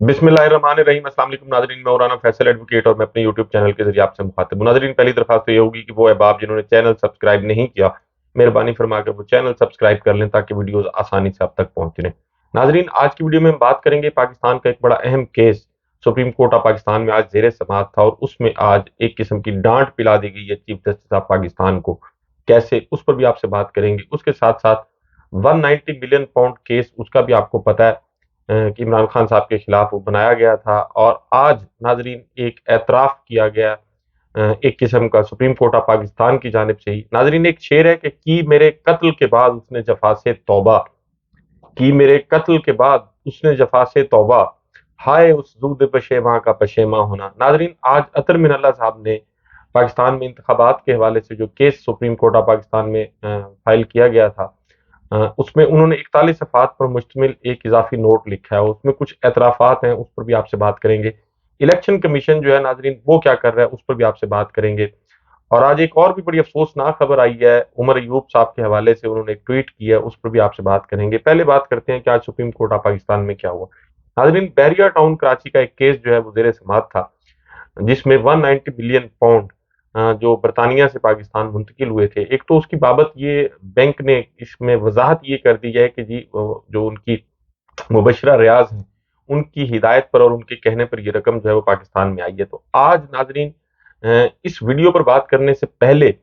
बिस्मिल्लाहिर्रहमानिर्रहीम। अस्सलाम वालेकुम नाज़रीन, मैं मौलाना फैसल एडवोकेट और मैं अपने यूट्यूब चैनल के जरिए आपसे मुखातिब हूं। नाज़रीन, पहली दरख्वास्त तो ये होगी कि वो अहबाब जिन्होंने चैनल सब्सक्राइब नहीं किया, मेहरबानी फरमा कर वो चैनल सब्सक्राइब कर लें ताकि वीडियोस आसानी से आप तक पहुंचती रहें। नाज़रीन, आज की वीडियो में हम बात करेंगे पाकिस्तान का एक बड़ा अहम case supreme court of Pakistan में आज जेर समाअत था, और उसमें आज एक किस्म की डांट पिला दी गई है चीफ जस्टिस ऑफ पाकिस्तान को। कैसे, उस पर भी आपसे बात करेंगे। उसके साथ साथ 190 मिलियन पाउंड केस, उसका भी आपको पता है कि इमरान खान साहब के खिलाफ वो बनाया गया था, और आज नाजरीन एक एतराफ़ किया गया एक किस्म का सुप्रीम कोर्ट ऑफ पाकिस्तान की जानिब से ही। नाजरीन, एक शेर है कि मेरे कत्ल के बाद उसने जफा से तौबा, की मेरे कत्ल के बाद उसने जफा से तौबा, हाय उस जूद पशेमा का पशेमा होना। नाजरीन, आज अतर मिनल्ला साहब ने पाकिस्तान में इंतखाबात के हवाले से जो case supreme court of Pakistan में फाइल किया गया था, उसमें उन्होंने 41 सफ़हात पर मुश्तमिल एक इजाफी नोट लिखा है। उसमें कुछ एतराफ़ात हैं, उस पर भी आपसे बात करेंगे। इलेक्शन कमीशन जो है नाजरीन, वो क्या कर रहा है, उस पर भी आपसे बात करेंगे। और आज एक और भी बड़ी अफसोसनाक खबर आई है, उमर अयूब साहब के हवाले से उन्होंने एक ट्वीट किया है, उस पर भी आपसे बात करेंगे। पहले बात करते हैं कि आज सुप्रीम कोर्ट ऑफ पाकिस्तान में क्या हुआ। नाजरीन, बहरिया टाउन कराची का एक केस जो है वो जेर समाअत था, जिसमें 190 बिलियन पाउंड जो बरतानिया से पाकिस्तान मुंतकिल हुए थे। एक तो उसकी बाबत ये बैंक ने इसमें वजाहत ये कर दी है कि जी जो उनकी मुबशरा रियाज हैं, उनकी हिदायत पर और उनके कहने पर ये रकम जो है वो पाकिस्तान में आई है। तो आज नाजरीन, इस वीडियो पर बात करने से पहले,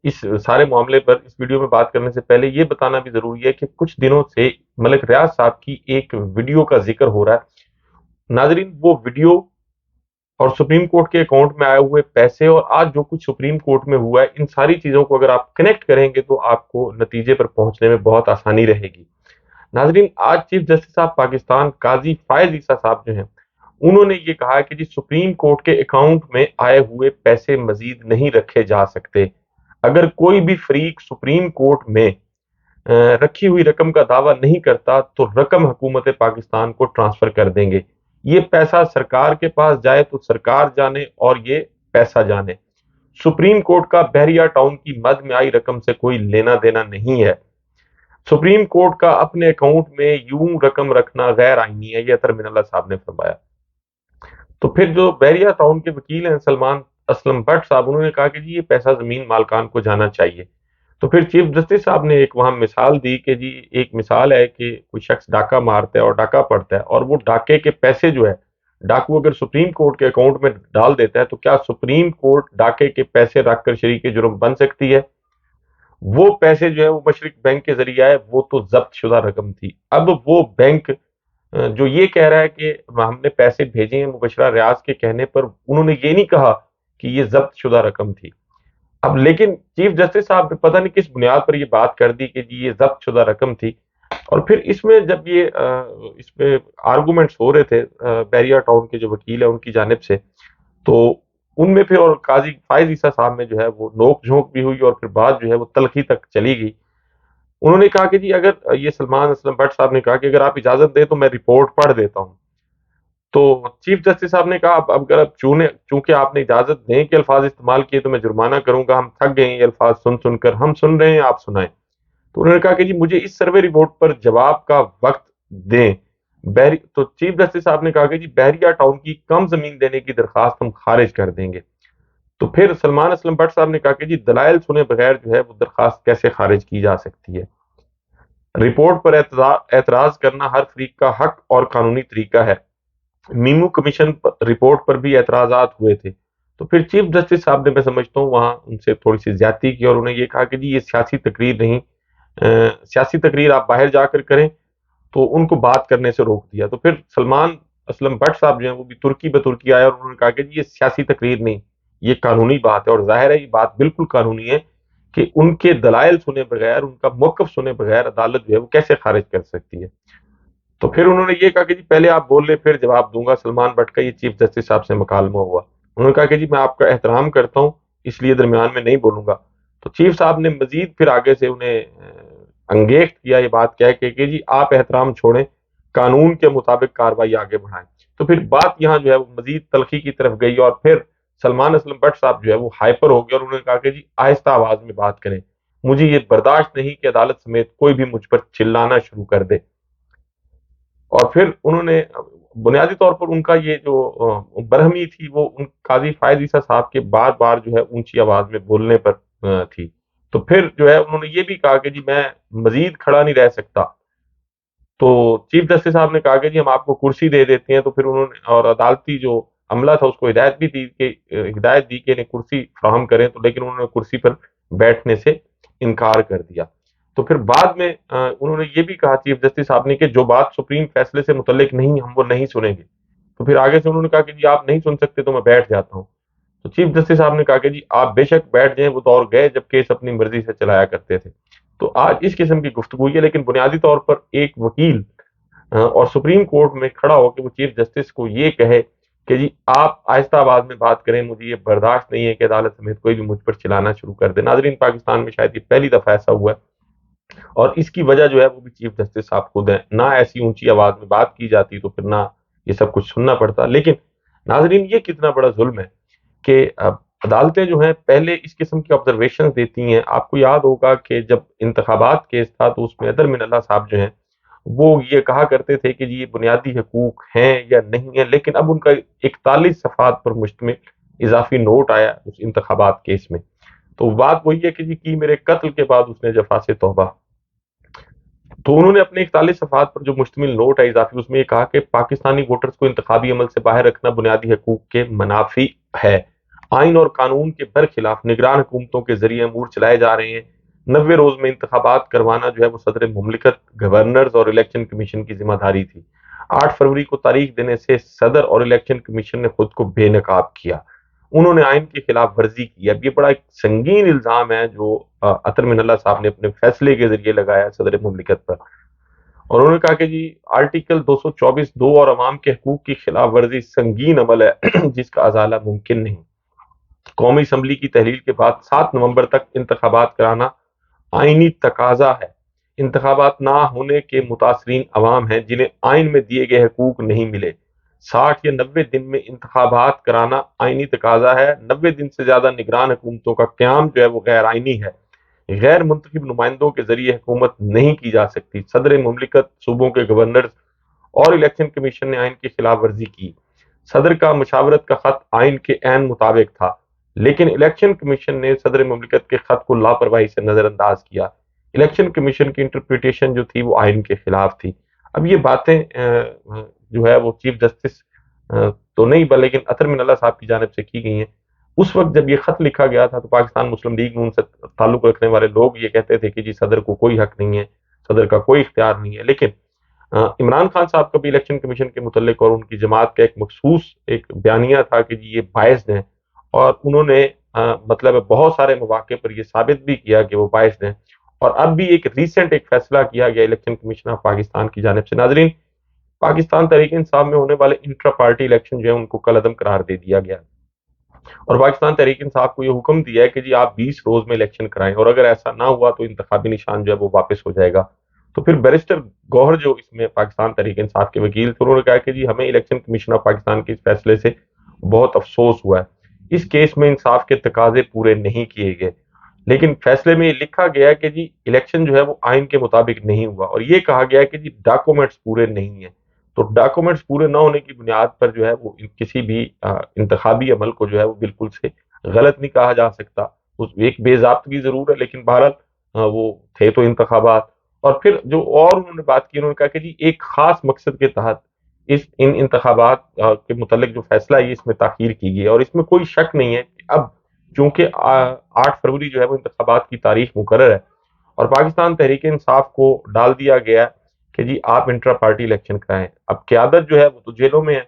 इस सारे मामले पर इस वीडियो में बात करने से पहले ये बताना भी जरूरी है कि कुछ दिनों से मलिक रियाज साहब की एक वीडियो का जिक्र हो रहा है। नाजरीन, वो वीडियो और सुप्रीम कोर्ट के अकाउंट में आए हुए पैसे और आज जो कुछ सुप्रीम कोर्ट में हुआ है, इन सारी चीजों को अगर आप कनेक्ट करेंगे तो आपको नतीजे पर पहुंचने में बहुत आसानी रहेगी। नाजरीन, आज चीफ जस्टिस साहब पाकिस्तान काजी फायज ईसा साहब जो हैं, उन्होंने ये कहा कि जी सुप्रीम कोर्ट के अकाउंट में आए हुए पैसे मजीद नहीं रखे जा सकते। अगर कोई भी फरीक सुप्रीम कोर्ट में रखी हुई रकम का दावा नहीं करता तो रकम हुकूमत पाकिस्तान को ट्रांसफर कर देंगे। ये पैसा सरकार के पास जाए तो सरकार जाने और ये पैसा जाने। सुप्रीम कोर्ट का बहरिया टाउन की मद में आई रकम से कोई लेना देना नहीं है। सुप्रीम कोर्ट का अपने अकाउंट में यूं रकम रखना गैर आईनी है, ये अतर मिनल्ला साहब ने फरमाया। तो फिर जो बहरिया टाउन के वकील हैं सलमान असलम भट्ट साहब, उन्होंने कहा कि जी ये पैसा जमीन मालकान को जाना चाहिए। तो फिर चीफ जस्टिस साहब ने एक वहां मिसाल दी कि जी एक मिसाल है कि कोई शख्स डाका मारता है और डाका पड़ता है, और वो डाके के पैसे जो है डाकू अगर सुप्रीम कोर्ट के अकाउंट में डाल देता है, तो क्या सुप्रीम कोर्ट डाके के पैसे रखकर शरीक जुर्म बन सकती है? वो पैसे जो है वो मशरक बैंक के जरिए आए, वो तो जब्त शुदा रकम थी। अब वो बैंक जो ये कह रहा है कि हमने पैसे भेजे हैं मुबशरा रियाज के कहने पर, उन्होंने ये नहीं कहा कि ये जब्त शुदा रकम थी। अब लेकिन चीफ जस्टिस साहब ने पता नहीं किस बुनियाद पर ये बात कर दी कि जी ये जब्त शुदा रकम थी। और फिर इसमें जब ये इसमें आर्गूमेंट्स हो रहे थे बैरिया टाउन के जो वकील है उनकी जानिब से, तो उनमें फिर और काजी फायज ईसा साहब में जो है वो नोक झोंक भी हुई, और फिर बात जो है वो तलखी तक चली गई। उन्होंने कहा कि जी अगर ये सलमान असलम भट्ट साहब ने कहा कि अगर आप इजाजत दें तो मैं रिपोर्ट पढ़ देता हूँ। तो चीफ जस्टिस साहब ने कहा अब अगर आप चूंकि आपने इजाजत दें कि अल्फाज इस्तेमाल किए तो मैं जुर्माना करूंगा, हम थक गए हैं ये अल्फाज सुन सुनकर, हम सुन रहे हैं, आप सुनाएं। तो उन्होंने कहा कि जी मुझे इस सर्वे रिपोर्ट पर जवाब का वक्त दें। बहरी तो चीफ जस्टिस साहब ने कहा कि जी बहरिया टाउन की कम जमीन देने की दरखास्त हम खारिज कर देंगे। तो फिर सलमान असलम भट्ट साहब ने कहा कि जी दलाइल सुने बगैर जो है वो दरखास्त कैसे खारिज की जा सकती है? रिपोर्ट पर एतराज करना हर फरीक का हक और कानूनी तरीका है। मीमू कमीशन रिपोर्ट पर भी एतराजात हुए थे। तो फिर चीफ जस्टिस साहब ने, मैं समझता हूँ, वहां उनसे थोड़ी सी ज्यादती की और उन्हें ये कहा कि जी ये सियासी तकरीर नहीं, सियासी तकरीर आप बाहर जाकर करें। तो उनको बात करने से रोक दिया। तो फिर सलमान असलम भट्ट साहब जो हैं वो भी तुर्की बतुर्की आए और उन्होंने कहा कि जी ये सियासी तकरीर नहीं, ये कानूनी बात है, और जाहिर है ये बात बिल्कुल कानूनी है कि उनके दलाइल सुने बगैर, उनका मौकफ सुने बगैर अदालत जो है वो कैसे खारिज कर सकती है। तो फिर उन्होंने ये कहा कि जी पहले आप बोल ले फिर जवाब दूंगा। सलमान भट्ट का ये चीफ जस्टिस साहब से मुकालमा हुआ। उन्होंने कहा कि जी मैं आपका एहतराम करता हूँ, इसलिए दरमियान में नहीं बोलूंगा। तो चीफ साहब ने मजीद फिर आगे से उन्हें अंगेख्त किया, ये बात कह के कि जी आप एहतराम छोड़ें, कानून के मुताबिक कार्रवाई आगे बढ़ाएं। तो फिर बात यहाँ जो है वो मजीद तलखी की तरफ गई, और फिर सलमान असलम भट्ट साहब जो है वो हाइपर हो गए और उन्होंने कहा कि जी आहिस्ता आवाज में बात करें, मुझे ये बर्दाश्त नहीं कि अदालत समेत कोई भी मुझ पर चिल्लाना शुरू कर दे। اور پھر انہوں نے بنیادی طور پر ان کا یہ جو برہمی تھی وہ ان قاضی فائز عیسیٰ صاحب کے بار بار جو ہے اونچی آواز میں بولنے پر تھی. تو پھر جو ہے انہوں نے یہ بھی کہا کہ جی میں مزید کھڑا نہیں رہ سکتا. تو چیف جسٹس صاحب نے کہا کہ جی ہم آپ کو کرسی دے دیتے ہیں. تو پھر انہوں نے اور عدالتی جو عملہ تھا اس کو ہدایت دی کہ انہیں کرسی فراہم کریں. تو لیکن انہوں نے کرسی پر بیٹھنے سے انکار کر دیا. تو پھر بعد میں انہوں نے یہ بھی کہا چیف جسٹس صاحب نے کہ جو بات سپریم فیصلے سے متعلق نہیں ہم وہ نہیں سنیں گے. تو پھر آگے سے انہوں نے کہا کہ جی آپ نہیں سن سکتے تو میں بیٹھ جاتا ہوں. تو چیف جسٹس صاحب نے کہا کہ جی آپ بے شک بیٹھ جائیں، وہ دور گئے جب کیس اپنی مرضی سے چلایا کرتے تھے. تو آج اس قسم کی گفتگو ہے، لیکن بنیادی طور پر ایک وکیل اور سپریم کورٹ میں کھڑا ہو کے وہ چیف جسٹس کو یہ کہے کہ جی آپ آہستہ آواز میں بات کریں، مجھے یہ برداشت نہیں ہے کہ عدالت سمیت کوئی بھی مجھ پر چلانا شروع کر دے. ناظرین، پاکستان میں شاید یہ پہلی دفعہ ایسا ہوا ہے، اور اس کی وجہ جو ہے وہ بھی چیف جسٹس صاحب خود ہیں. نہ ایسی اونچی آواز میں بات کی جاتی تو پھر نہ یہ سب کچھ سننا پڑتا. لیکن ناظرین، یہ کتنا بڑا ظلم ہے کہ عدالتیں جو ہیں پہلے اس قسم کی آبزرویشن دیتی ہیں. آپ کو یاد ہوگا کہ جب انتخابات کیس تھا تو اس میں عطر من اللہ صاحب جو ہیں وہ یہ کہا کرتے تھے کہ جی یہ بنیادی حقوق ہیں یا نہیں ہیں، لیکن اب ان کا 41 صفحات پر مشتمل اضافی نوٹ آیا اس انتخابات کیس میں. تو بات وہی ہے کہ جی کی میرے قتل کے بعد اس نے جفا سے توبہ. تو انہوں نے اپنے 41 صفحات پر جو مشتمل نوٹ ہے اضافی، اس میں یہ کہا کہ پاکستانی ووٹرز کو انتخابی عمل سے باہر رکھنا بنیادی حقوق کے منافی ہے. آئین اور قانون کے برخلاف نگران حکومتوں کے ذریعے امور چلائے جا رہے ہیں. 90 روز میں انتخابات کروانا جو ہے وہ صدر مملکت، گورنرز اور الیکشن کمیشن کی ذمہ داری تھی. 8 فروری کو تاریخ دینے سے صدر اور الیکشن کمیشن نے خود کو بے نقاب کیا. انہوں نے آئین کی خلاف ورزی کی. اب یہ بڑا ایک سنگین الزام ہے جو عطر من اللہ صاحب نے اپنے فیصلے کے ذریعے لگایا صدر مملکت پر. اور انہوں نے کہا کہ جی آرٹیکل 224(2) اور عوام کے حقوق کی خلاف ورزی سنگین عمل ہے جس کا ازالہ ممکن نہیں. قومی اسمبلی کی تحلیل کے بعد 7 نومبر تک انتخابات کرانا آئینی تقاضا ہے. انتخابات نہ ہونے کے متاثرین عوام ہیں جنہیں آئین میں دیے گئے حقوق نہیں ملے. 60 یا 90 دن میں انتخابات کرانا آئینی تقاضا ہے. 90 دن سے زیادہ نگران حکومتوں کا قیام جو ہے وہ غیر آئینی ہے. غیر منتخب نمائندوں کے ذریعے حکومت نہیں کی جا سکتی. صدر مملکت، صوبوں کے گورنرز اور الیکشن کمیشن نے آئین کی خلاف ورزی کی. صدر کا مشاورت کا خط آئین کے عین مطابق تھا، لیکن الیکشن کمیشن نے صدر مملکت کے خط کو لاپرواہی سے نظر انداز کیا. الیکشن کمیشن کی انٹرپریٹیشن جو تھی وہ آئین کے خلاف تھی. اب یہ باتیں جو ہے وہ چیف جسٹس تو نہیں بلکہ عطر من اللہ صاحب کی جانب سے کی گئی ہیں. اس وقت جب یہ خط لکھا گیا تھا تو پاکستان مسلم لیگ نون سے تعلق رکھنے والے لوگ یہ کہتے تھے کہ جی صدر کو کوئی حق نہیں ہے، صدر کا کوئی اختیار نہیں ہے. لیکن عمران خان صاحب کا بھی الیکشن کمیشن کے متعلق اور ان کی جماعت کا ایک مخصوص ایک بیانیہ تھا کہ جی یہ باعث ہیں، اور انہوں نے مطلب بہت سارے مواقع پر یہ ثابت بھی کیا کہ وہ باعث ہیں. اور اب بھی ایک ریسنٹ ایک فیصلہ کیا گیا الیکشن کمیشن آف پاکستان کی جانب سے. ناظرین، پاکستان تحریک انصاف میں ہونے والے انٹرا پارٹی الیکشن جو ہے ان کو کل عدم قرار دے دیا گیا، اور پاکستان تحریک انصاف کو یہ حکم دیا ہے کہ جی آپ 20 روز میں الیکشن کرائیں، اور اگر ایسا نہ ہوا تو انتخابی نشان جو ہے وہ واپس ہو جائے گا. تو پھر بیرسٹر گوہر جو اس میں پاکستان تحریک انصاف کے وکیل تھے، انہوں نے کہا کہ جی ہمیں الیکشن کمیشن آف پاکستان کے اس فیصلے سے بہت افسوس ہوا ہے. اس کیس میں انصاف کے تقاضے پورے نہیں کیے گئے، لیکن فیصلے میں یہ لکھا گیا ہے کہ جی الیکشن جو ہے وہ آئین کے مطابق نہیں ہوا، اور یہ کہا گیا ہے کہ جی ڈاکومنٹس پورے نہیں ہیں. تو ڈاکومنٹس پورے نہ ہونے کی بنیاد پر جو ہے وہ کسی بھی انتخابی عمل کو جو ہے وہ بالکل سے غلط نہیں کہا جا سکتا. اس ایک بے ضابطگی ضرور ہے، لیکن بہرحال وہ تھے تو انتخابات. اور پھر جو اور انہوں نے بات کی، انہوں نے کہا کہ جی ایک خاص مقصد کے تحت ان انتخابات کے متعلق جو فیصلہ ہے اس میں تاخیر کی گئی ہے، اور اس میں کوئی شک نہیں ہے کہ اب چونکہ 8 فروری جو ہے وہ انتخابات کی تاریخ مقرر ہے، اور پاکستان تحریک انصاف کو ڈال دیا گیا ہے کہ جی آپ انٹرا پارٹی الیکشن کرائیں. اب قیادت جو ہے وہ تو جیلوں میں ہے.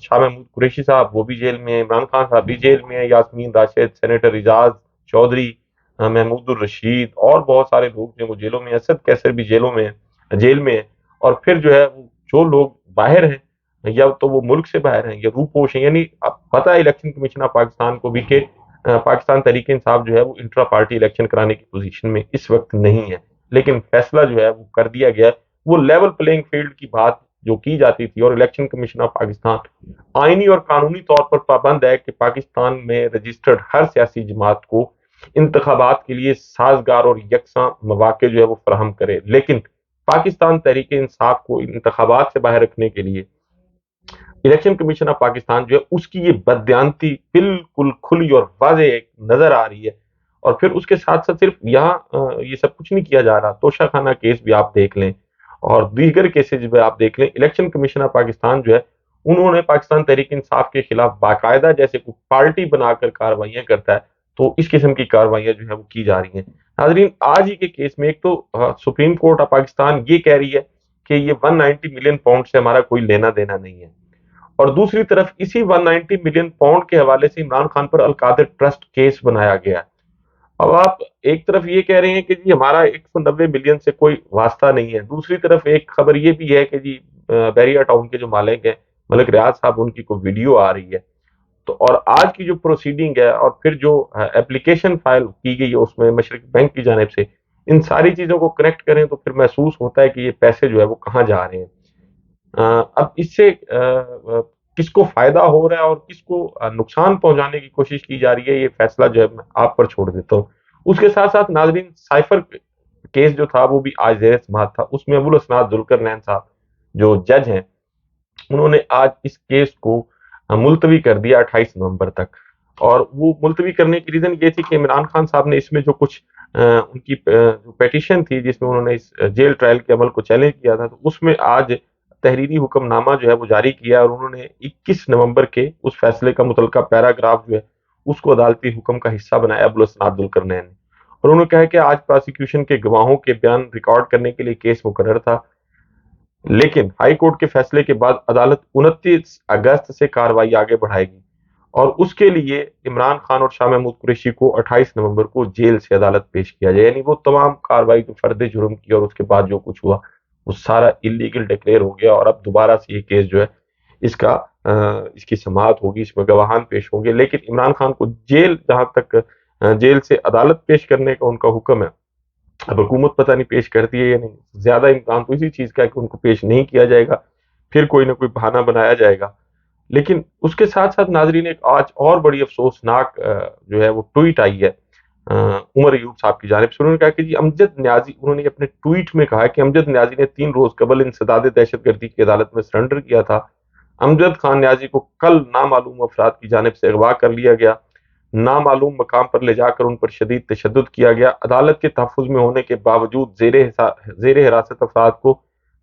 شاہ محمود قریشی صاحب وہ بھی جیل میں ہیں، عمران خان صاحب بھی جیل میں ہیں، یاسمین راشد، سینیٹر اعجاز چودھری، محمود الرشید اور بہت سارے لوگ جو وہ جیلوں میں ہیں. اسد کیسر بھی جیل میں ہیں. اور پھر جو ہے جو لوگ باہر ہیں یا تو وہ ملک سے باہر ہیں یا روپوش ہیں، یعنی اب پتہ ہے الیکشن کمیشن آف پاکستان کو بھی کہ پاکستان تحریک انصاف جو ہے وہ انٹرا پارٹی الیکشن کرانے کی پوزیشن میں اس وقت نہیں ہے. لیکن فیصلہ جو ہے وہ کر دیا گیا. وہ لیول پلینگ فیلڈ کی بات جو کی جاتی تھی، اور الیکشن کمیشن آف پاکستان آئینی اور قانونی طور پر پابند ہے کہ پاکستان میں رجسٹرڈ ہر سیاسی جماعت کو انتخابات کے لیے سازگار اور یکساں مواقع جو ہے وہ فراہم کرے. لیکن पाकिस्तान तहरीक इंसाफ को इंतखाबात से बाहर रखने के लिए इलेक्शन कमीशन ऑफ पाकिस्तान जो है उसकी ये बदयांती बिल्कुल खुली और वाज़ेह नजर आ रही है। और फिर उसके साथ साथ सिर्फ यहाँ ये सब कुछ नहीं किया जा रहा, तोशाखाना केस भी आप देख लें और दीगर केसेज भी आप देख लें। इलेक्शन कमीशन ऑफ पाकिस्तान जो है उन्होंने पाकिस्तान तहरीक इंसाफ के खिलाफ बाकायदा जैसे कोई पार्टी बनाकर कार्रवाइयां करता है, तो इस किस्म की कार्रवाइयां जो है वो की जा रही हैं। नाजरीन, आज ही के केस में एक तो सुप्रीम कोर्ट ऑफ पाकिस्तान ये कह रही है कि ये 190 मिलियन पाउंड से हमारा कोई लेना देना नहीं है, और दूसरी तरफ इसी 190 मिलियन पाउंड के हवाले से इमरान खान पर अलकादिर ट्रस्ट केस बनाया गया है। अब आप एक तरफ ये कह रहे हैं कि जी हमारा 190 मिलियन से कोई वास्ता नहीं है, दूसरी तरफ एक खबर ये भी है कि जी बैरिया टाउन के जो मालिक हैं मलिक रियाज साहब, उनकी कोई वीडियो आ रही है। तो और आज की जो प्रोसीडिंग है और फिर जो एप्लीकेशन फाइल की गई है उसमें मशरक बैंक की जानिब से, इन सारी चीजों को कनेक्ट करें तो फिर महसूस होता है कि ये पैसे जो है वो कहाँ जा रहे हैं। अब इससे किसको फायदा हो रहा है और किसको नुकसान पहुंचाने की कोशिश की जा रही है, ये फैसला जो है मैं आप पर छोड़ देता हूँ। उसके साथ साथ नाजरीन, साइफर केस जो था वो भी आज जेर समाअत था। उसमें अबुल हसनात जुल्करनैन साहब जो जज हैं, उन्होंने आज इस केस को मुलतवी कर दिया 28 नवंबर तक। और वो मुलतवी करने की रीजन ये थी कि इमरान खान साहब ने इसमें जो कुछ उनकी जो पेटिशन थी जिसमें उन्होंने इस जेल ट्रायल के अमल को चैलेंज किया था, तो उसमें आज तहरीरी हुक्मनामा जो है वो जारी किया और उन्होंने 21 नवंबर के उस फैसले का मुतलका पैराग्राफ जो है उसको अदालती हुक्म का हिस्सा बनाया अबुल हसनात जुल्करनैन ने। और उन्होंने कहा कि आज प्रोसिक्यूशन के गवाहों के बयान रिकॉर्ड करने के लिए केस मुकर्रर था, लेकिन हाई कोर्ट के फैसले के बाद अदालत 29 अगस्त से कार्रवाई आगे बढ़ाएगी और उसके लिए इमरान खान और शाह महमूद कुरैशी को 28 नवंबर को जेल से अदालत पेश किया जाए। यानी वो तमाम कार्रवाई जो फर्द जुर्म की और उसके बाद जो कुछ हुआ वो सारा इलीगल डिक्लेयर हो गया और अब दोबारा से ये केस जो है इसका इसकी समाअत होगी, इसमें गवाहान पेश होंगे। लेकिन इमरान खान को जेल जहां तक जेल से अदालत पेश करने का उनका हुक्म है, अब हुकूमत पता नहीं पेश करती है या नहीं। ज्यादा इम्कान तो इसी चीज का है कि उनको पेश नहीं किया जाएगा, फिर कोई ना कोई बहाना बनाया जाएगा। लेकिन उसके साथ साथ नाजरीन, एक आज और बड़ी अफसोसनाक जो है वो ट्वीट आई है उमर अयूब साहब की जानिब से। उन्होंने कहा कि जी अमजद न्याजी, उन्होंने अपने ट्वीट में कहा कि अमजद न्याजी ने 3 रोज कबल इंसदाद दहशतगर्दी की अदालत में सरेंडर किया था। अमजद खान न्याजी को कल नामालूम अफराद की जानिब से अगवा कर लिया गया, नामालूम मकाम पर ले जाकर उन पर शदीद तशद्दुद किया गया। अदालत के तहफ़्फ़ुज़ में होने के बावजूद ज़ेर हिरासत अफराद को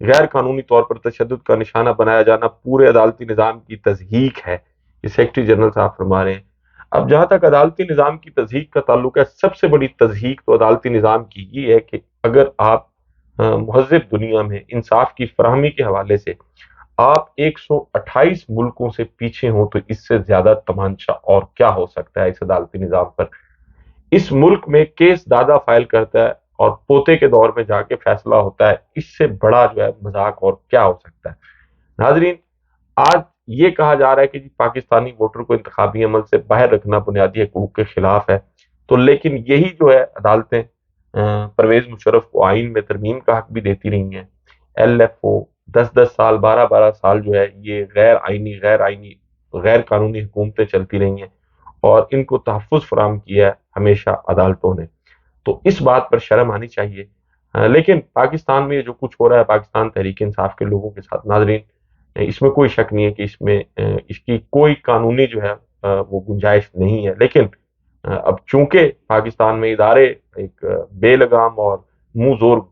गैर कानूनी तौर पर तशद्दुद का निशाना बनाया जाना पूरे अदालती निज़ाम की तज़हीक है, ये सेक्रेटरी जनरल साहब फरमा रहे हैं। अब जहाँ तक अदालती निज़ाम की तज़हीक का ताल्लुक है, सबसे बड़ी तज़हीक तो अदालती निज़ाम की ये है कि अगर आप मुहज़्ज़ब दुनिया में इंसाफ की फराहमी के हवाले से आप 128 मुल्कों से पीछे हों, तो इससे ज्यादा तमांचा और क्या हो सकता है इस अदालती निजाम पर। इस मुल्क में केस दादा फाइल करता है और पोते के दौर में जाके फैसला होता है, इससे बड़ा जो है मजाक और क्या हो सकता है। नाजरीन, आज ये कहा जा रहा है कि जी पाकिस्तानी वोटर को इंतखाबी अमल से बाहर रखना बुनियादी हकूक के खिलाफ है, तो लेकिन यही जो है अदालतें परवेज मुशर्रफ को आइन में तरमीम का हक भी देती रही हैं। LFO 10-10 साल 12-12 साल जो है ये गैर कानूनी हुकूमतें चलती रही हैं और इनको तहफ़्फ़ुज़ फराहम किया है हमेशा अदालतों ने। तो इस बात पर शर्म आनी चाहिए। लेकिन पाकिस्तान में ये जो कुछ हो रहा है पाकिस्तान तहरीक इंसाफ के लोगों के साथ, नाजरीन, इसमें कोई शक नहीं है कि इसमें इसकी कोई कानूनी जो है वो गुंजाइश नहीं है। लेकिन अब चूंकि पाकिस्तान में इदारे एक बेलगाम और मुंह जोर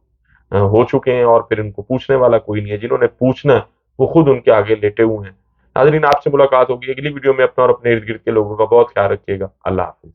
हो चुके हैं और फिर इनको पूछने वाला कोई नहीं है, जिन्होंने पूछना है वो खुद उनके आगे लेटे हुए हैं। नाजरीन, आपसे मुलाकात होगी अगली वीडियो में। अपना और अपने इर्द गिर्द के लोगों का बहुत ख्याल रखिएगा। अल्लाह हाफिज।